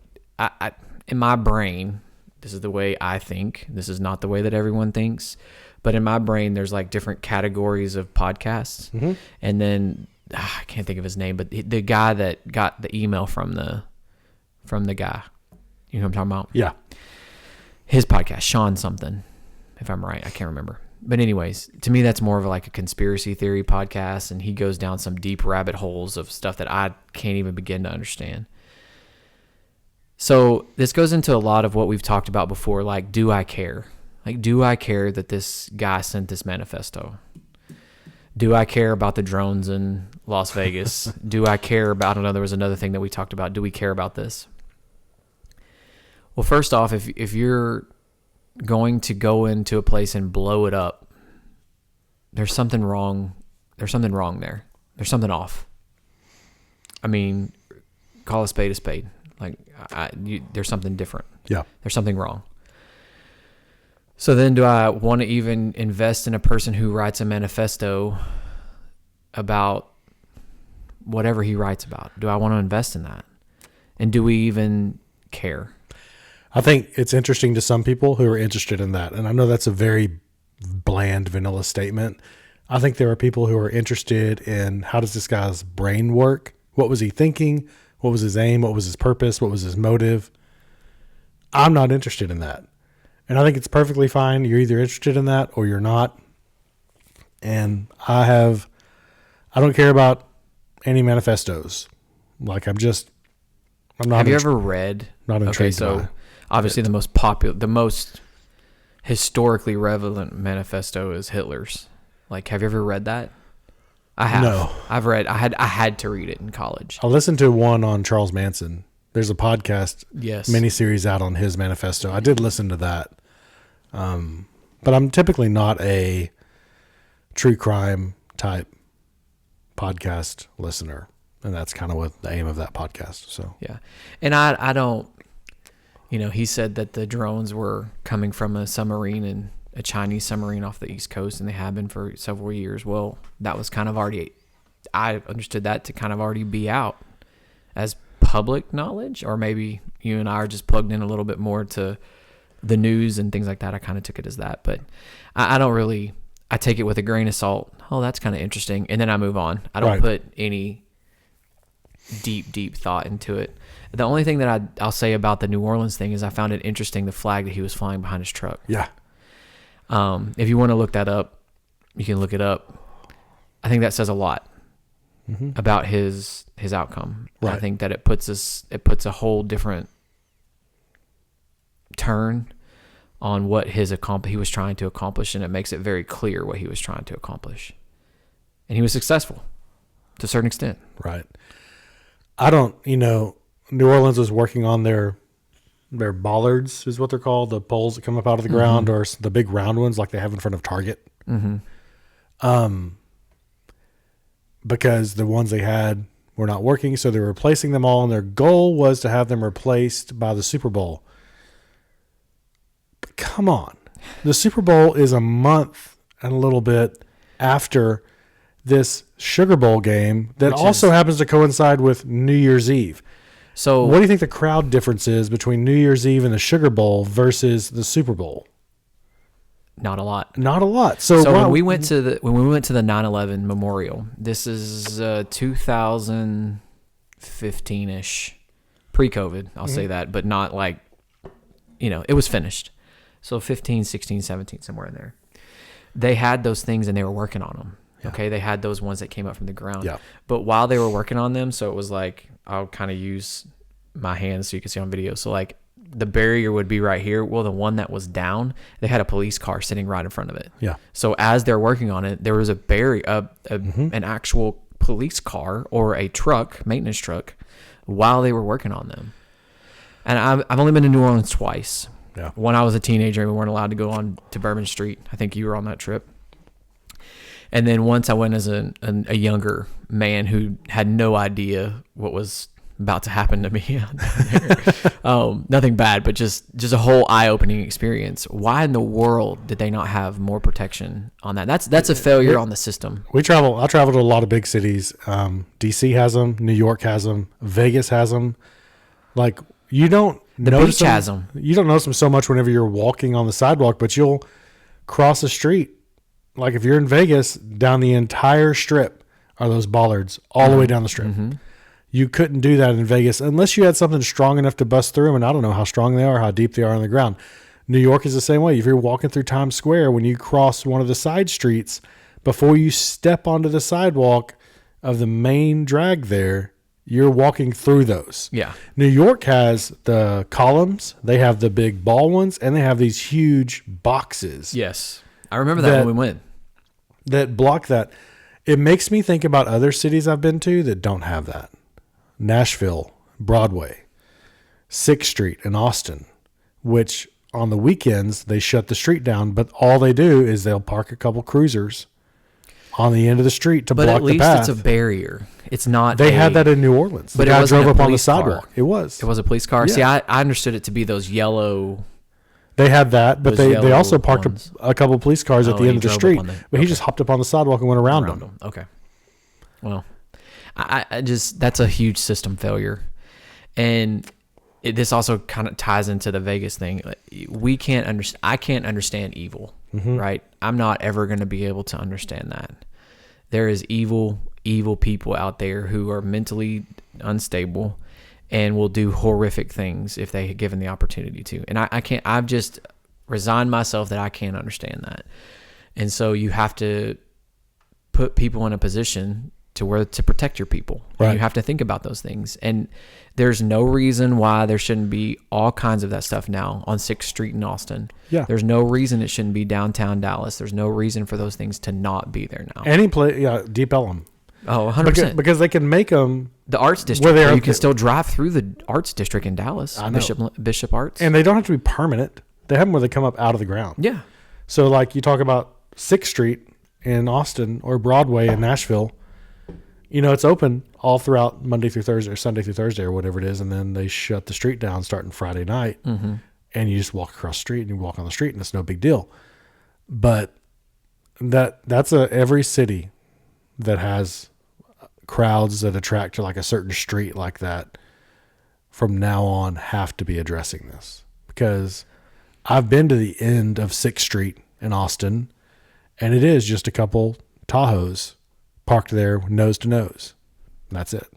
my brain, this is the way I think. This is not the way that everyone thinks. But in my brain, there's like different categories of podcasts. Mm-hmm. And then I can't think of his name, but the guy that got the email from the guy, you know what I'm talking about? Yeah. His podcast, Sean something, if I'm right. I can't remember. But anyways, to me, that's more of like a conspiracy theory podcast. And he goes down some deep rabbit holes of stuff that I can't even begin to understand. So this goes into a lot of what we've talked about before. Like, do I care? Like, do I care that this guy sent this manifesto? Do I care about the drones in Las Vegas? Do I care about, I don't know, there was another thing that we talked about. Do we care about this? Well, first off, if you're going to go into a place and blow it up, there's something wrong. There's something wrong there. There's something off. I mean, call a spade a spade. Like, there's something different. Yeah. There's something wrong. So then do I want to even invest in a person who writes a manifesto about whatever he writes about? Do I want to invest in that? And do we even care? I think it's interesting to some people who are interested in that. And I know that's a very bland, vanilla statement. I think there are people who are interested in how does this guy's brain work? What was he thinking? What was his aim? What was his purpose? What was his motive? I'm not interested in that. And I think it's perfectly fine. You're either interested in that or you're not. And I don't care about any manifestos. Like I'm not. Have you ever read? Not intrigued. Okay, so obviously the most historically relevant manifesto is Hitler's. Like, have you ever read that? I have. No. I had to read it in college. I listened to one on Charles Manson. There's a podcast miniseries out on his manifesto. I did listen to that. But I'm typically not a true crime type podcast listener. And that's kind of what the aim of that podcast. So, yeah. And I don't, he said that the drones were coming from a Chinese submarine off the East Coast, and they have been for several years. Well, that was kind of already, I understood that to kind of already be out as public knowledge, or maybe you and I are just plugged in a little bit more to the news and things like that. I kind of took it as that, but I don't really, I take it with a grain of salt. Oh, that's kind of interesting. And then I move on. I don't put any deep thought into it. The only thing that I'll say about the New Orleans thing is I found it interesting, the flag that he was flying behind his truck. Yeah. If you want to look that up, you can look it up. I think that says a lot about his outcome. Right. I think that it puts a whole different turn on what he was trying to accomplish, and it makes it very clear what he was trying to accomplish. And he was successful to a certain extent. Right. New Orleans was working on their bollards is what they're called, the poles that come up out of the ground, or the big round ones like they have in front of Target. Because the ones they had were not working, so they're replacing them all, and their goal was to have them replaced by the Super Bowl. But come on. The Super Bowl is a month and a little bit after this Sugar Bowl game that also happens to coincide with New Year's Eve. So what do you think the crowd difference is between New Year's Eve and the Sugar Bowl versus the Super Bowl? Not a lot. Not a lot. So when we went to the 9/11 memorial, this is 2015-ish, pre-COVID, I'll say that, but not like, it was finished. So 15, 16, 17, somewhere in there. They had those things and they were working on them. Yeah. Okay, they had those ones that came up from the ground. Yeah. But while they were working on them, so it was like, I'll kind of use my hands so you can see on video. So like the barrier would be right here. Well, the one that was down, they had a police car sitting right in front of it. Yeah. So as they're working on it, there was a barrier, an actual police car or a truck, maintenance truck, while they were working on them. And I've only been to New Orleans twice. Yeah. When I was a teenager, we weren't allowed to go on to Bourbon Street. I think you were on that trip. And then once I went as a younger man who had no idea what was about to happen to me. Nothing bad, but just a whole eye-opening experience. Why in the world did they not have more protection on that? That's a failure on the system. I travel to a lot of big cities. DC has them. New York has them. Vegas has them. Like, you don't notice them. Has them. You don't notice them so much whenever you're walking on the sidewalk, but you'll cross the street. Like if you're in Vegas, down the entire strip are those bollards all the way down the strip. You couldn't do that in Vegas unless you had something strong enough to bust through them. And I don't know how strong they are, how deep they are on the ground. New York is the same way. If you're walking through Times Square, when you cross one of the side streets, before you step onto the sidewalk of the main drag there, you're walking through those. Yeah. New York has the columns. They have the big ball ones, and they have these huge boxes. Yes. I remember that when we went. That block that. It makes me think about other cities I've been to that don't have that. Nashville, Broadway, 6th Street in Austin, which on the weekends they shut the street down, but all they do is they'll park a couple cruisers on the end of the street to But block at least the path. it's a barrier. It's not. They had that in New Orleans. But the it guy wasn't drove a up on the police car. sidewalk. It was. It was a police car. Yeah. See, I understood it to be those yellow. They had that, but Those they also yellow parked ones. a couple of police cars at Oh, the and end of he the drove street. up on the- But he okay. just hopped up on the sidewalk and went around them. them. Okay. Well, I just that's a huge system failure, and this also kind of ties into the Vegas thing. We can't understand. I can't understand evil, right? I'm not ever going to be able to understand that. There is evil people out there who are mentally unstable and will do horrific things if they get given the opportunity to. And I can't. I've just resigned myself that I can't understand that. And so you have to put people in a position to protect your people. Right. You have to think about those things. And there's no reason why there shouldn't be all kinds of that stuff now on 6th Street in Austin. Yeah. There's no reason it shouldn't be downtown Dallas. There's no reason for those things to not be there now. Any place, yeah, Deep Ellum. Oh, 100%. Because they can make them, The Arts District, Where they where are- you can still drive through the Arts District in Dallas. I know. Bishop Arts. and they don't have to be permanent. They have them where they come up out of the ground. yeah. So, like, you talk about 6th Street in Austin or Broadway in Nashville, it's open all throughout Monday through Thursday or Sunday through Thursday or whatever it is. And then they shut the street down starting Friday night. Mm-hmm. And you just walk across the street and you walk on the street and it's no big deal. But that's every city that has crowds that attract to like a certain street like that from now on have to be addressing this, because I've been to the end of 6th Street in Austin and it is just a couple Tahoes parked there nose to nose. That's it.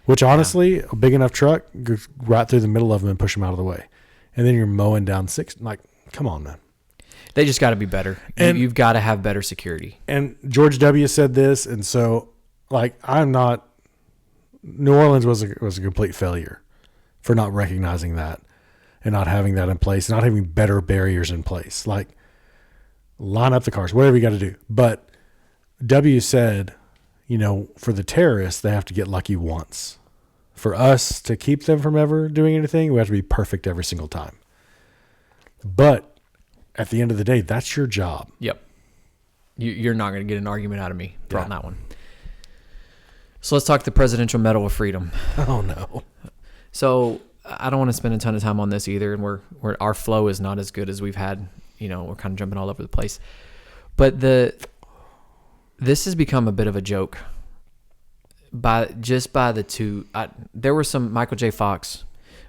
Which honestly, a big enough truck goes right through the middle of them and push them out of the way. And then you're mowing down 6th. Like, come on, man. They just got to be better. And- You've got to have better security. And George W. said this. And so, like, New Orleans was a complete failure for not recognizing that and not having that in place, and not having better barriers in place. Like, line up the cars, whatever you got to do. But W said, for the terrorists, they have to get lucky once. For us to keep them from ever doing anything, we have to be perfect every single time. But at the end of the day, that's your job. Yep. You're not going to get an argument out of me on that one. So let's talk the Presidential Medal of Freedom. Oh, no. So I don't want to spend a ton of time on this either, and our flow is not as good as we've had. We're kind of jumping all over the place. But this has become a bit of a joke. By the two, there was some Michael J. Fox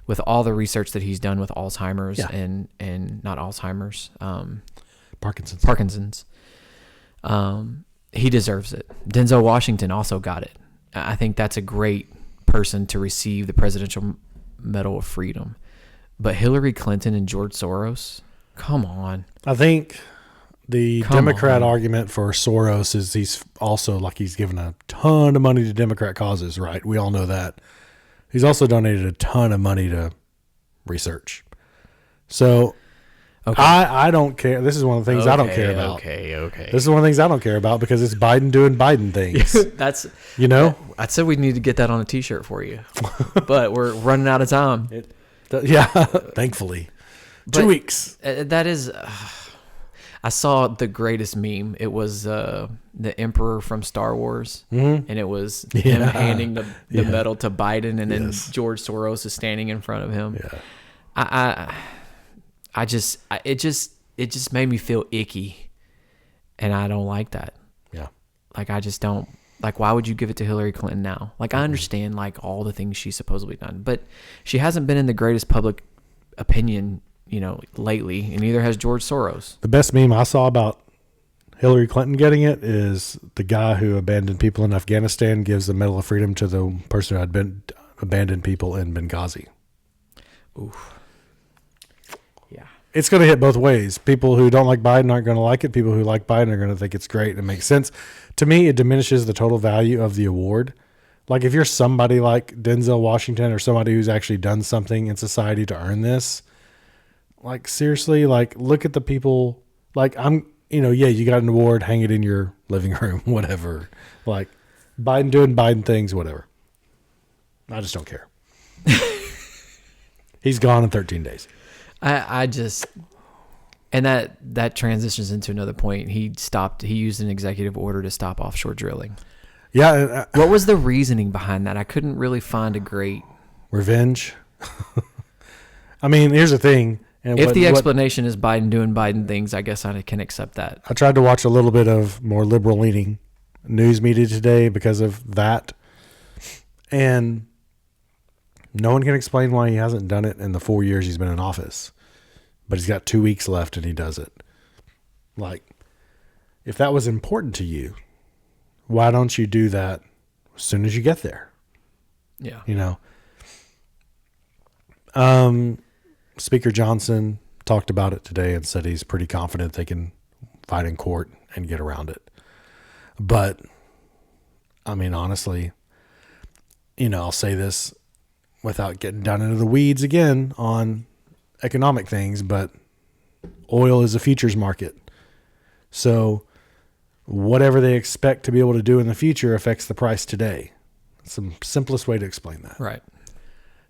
with all the research that he's done with Alzheimer's and not Alzheimer's, Parkinson's. He deserves it. Denzel Washington also got it. I think that's a great person to receive the Presidential Medal of Freedom. But Hillary Clinton and George Soros, come on. I think the Democrat argument for Soros is he's also he's given a ton of money to Democrat causes, right? We all know that. He's also donated a ton of money to research. So Okay. I don't care. This is one of the things I don't care about. Okay. This is one of the things I don't care about because it's Biden doing Biden things. That's I said we need to get that on a T-shirt for you, but we're running out of time. Yeah, thankfully. 2 weeks. That is. I saw the greatest meme. It was the Emperor from Star Wars, and it was him handing the medal to Biden, and then George Soros is standing in front of him. Yeah. It just made me feel icky, and I don't like that. Yeah. Like, I just don't. Like, why would you give it to Hillary Clinton now? Like, I understand, like, all the things she's supposedly done, but she hasn't been in the greatest public opinion, lately, and neither has George Soros. The best meme I saw about Hillary Clinton getting it is the guy who abandoned people in Afghanistan gives the Medal of Freedom to the person who had been abandoned people in Benghazi. Oof. Yeah. It's going to hit both ways. People who don't like Biden aren't going to like it. People who like Biden are going to think it's great and it makes sense. To me, it diminishes the total value of the award. Like, if you're somebody like Denzel Washington or somebody who's actually done something in society to earn this, like, seriously, like, look at the people. Like, you got an award, hang it in your living room, whatever. Like, Biden doing Biden things, whatever. I just don't care. He's gone in 13 days. I just, And that transitions into another point. He used an executive order to stop offshore drilling. Yeah. What was the reasoning behind that? I couldn't really find a great Revenge. I mean, here's the thing. And if the explanation is Biden doing Biden things, I guess I can accept that. I tried to watch a little bit of more liberal leaning news media today because of that. And no one can explain why he hasn't done it in the 4 years he's been in office. But he's got 2 weeks left and he does it. Like, if that was important to you, why don't you do that as soon as you get there? Yeah. You know? Speaker Johnson talked about it today and said he's pretty confident they can fight in court and get around it. But, I mean, honestly, you know, I'll say this without getting down into the weeds again on economic things, but oil is a futures market. So whatever they expect to be able to do in the future affects the price today. It's the simplest way to explain that. Right.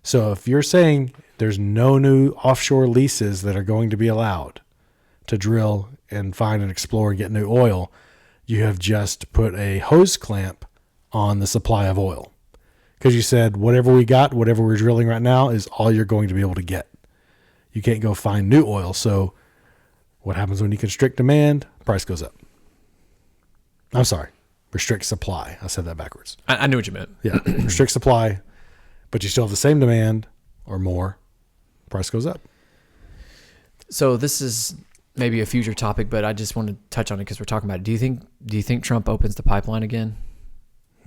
So if you're saying there's no new offshore leases that are going to be allowed to drill and find and explore and get new oil, you have just put a hose clamp on the supply of oil. Because you said whatever we got, whatever we're drilling right now is all you're going to be able to get. You can't go find new oil. So what happens when you constrict demand? Price goes up. I'm sorry. Restrict supply. I said that backwards. I knew what you meant. Yeah. Restrict supply, but you still have the same demand or more. Price goes up. So this is maybe a future topic, but I just want to touch on it because we're talking about it. Do you think Trump opens the pipeline again?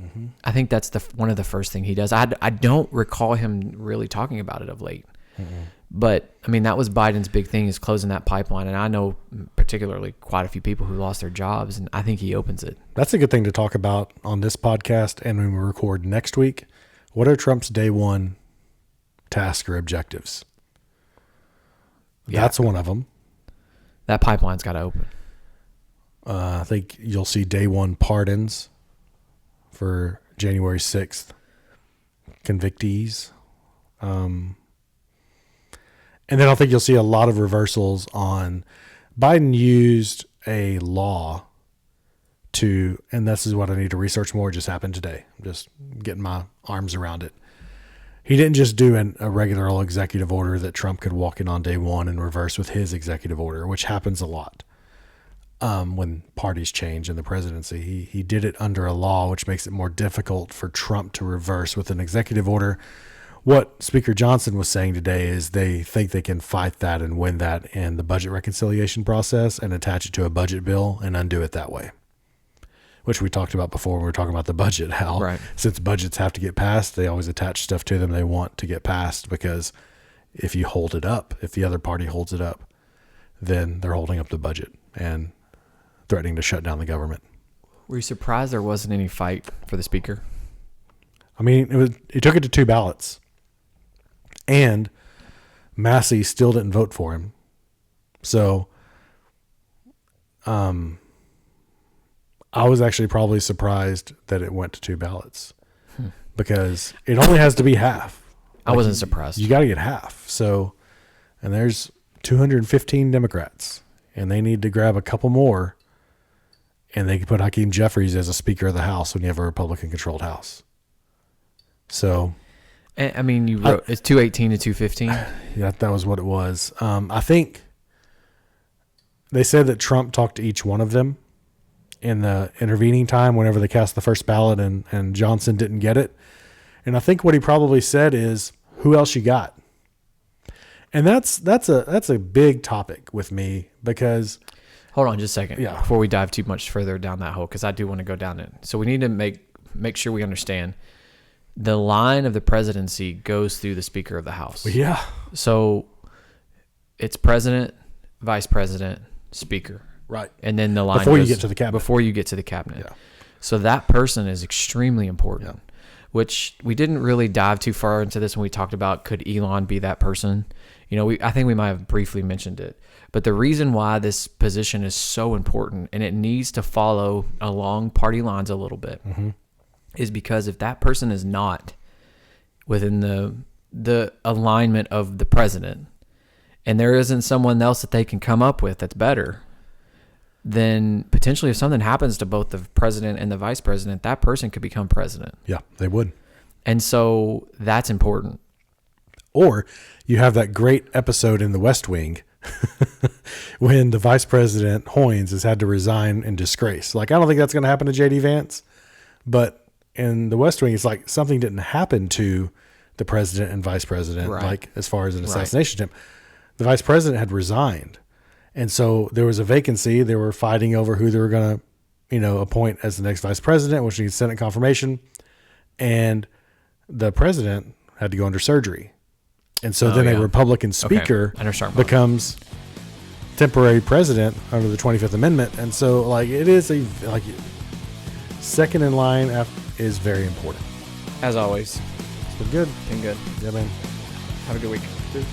Mm-hmm. I think that's one of the first thing he does. I don't recall him really talking about it of late. Mm-hmm. But, I mean, that was Biden's big thing is closing that pipeline. And I know particularly quite a few people who lost their jobs, and I think he opens it. That's a good thing to talk about on this podcast and when we record next week. What are Trump's day one tasks or objectives? Yeah. That's one of them. That pipeline's got to open. I think you'll see day one pardons for January 6th convictees. And then I think you'll see a lot of reversals on Biden used a law to, and this is what I need to research more, just happened today. I'm just getting my arms around it. He didn't just do a regular old executive order that Trump could walk in on day one and reverse with his executive order, which happens a lot when parties change in the presidency. He did it under a law, which makes it more difficult for Trump to reverse with an executive order. What Speaker Johnson was saying today is they think they can fight that and win that in the budget reconciliation process and attach it to a budget bill and undo it that way, which we talked about before when we were talking about the budget, how since budgets have to get passed, they always attach stuff to them they want to get passed because if you hold it up, if the other party holds it up, then they're holding up the budget and threatening to shut down the government. Were you surprised there wasn't any fight for the speaker? I mean, it took it to 2 ballots. And Massey still didn't vote for him. So I was actually probably surprised that it went to 2 ballots because it only has to be half. I wasn't surprised. You got to get half. So, and there's 215 Democrats and they need to grab a couple more and they can put Hakeem Jeffries as a Speaker of the House when you have a Republican controlled House. So, I mean, you wrote it's 218 to 215. Yeah, that was what it was. I think they said that Trump talked to each one of them in the intervening time whenever they cast the first ballot and Johnson didn't get it. And I think what he probably said is, who else you got? And that's a big topic with me because... Hold on just a second before we dive too much further down that hole because I do want to go down it. So we need to make sure we understand the line of the presidency goes through the Speaker of the House. Yeah. So it's president, vice president, speaker. Right. And then the line before you get to the cabinet. Before you get to the cabinet. Yeah. So that person is extremely important, which we didn't really dive too far into this when we talked about could Elon be that person. You know, I think we might have briefly mentioned it. But the reason why this position is so important and it needs to follow along party lines a little bit is because if that person is not within the alignment of the president, and there isn't someone else that they can come up with that's better, then potentially if something happens to both the president and the vice president, that person could become president. Yeah, they would. And so that's important. Or you have that great episode in The West Wing when the vice president Hoynes has had to resign in disgrace. Like, I don't think that's going to happen to JD Vance, but in The West Wing, it's like something didn't happen to the president and vice president, Right. like as far as an assassination attempt. The vice president had resigned. And so there was a vacancy. They were fighting over who they were going to, appoint as the next vice president, which needs Senate confirmation. And the president had to go under surgery. And so then a Republican speaker becomes temporary president under the 25th Amendment. And so it is second in line is very important. As always. It's been good. Been good. Yeah, man. Have a good week. Good.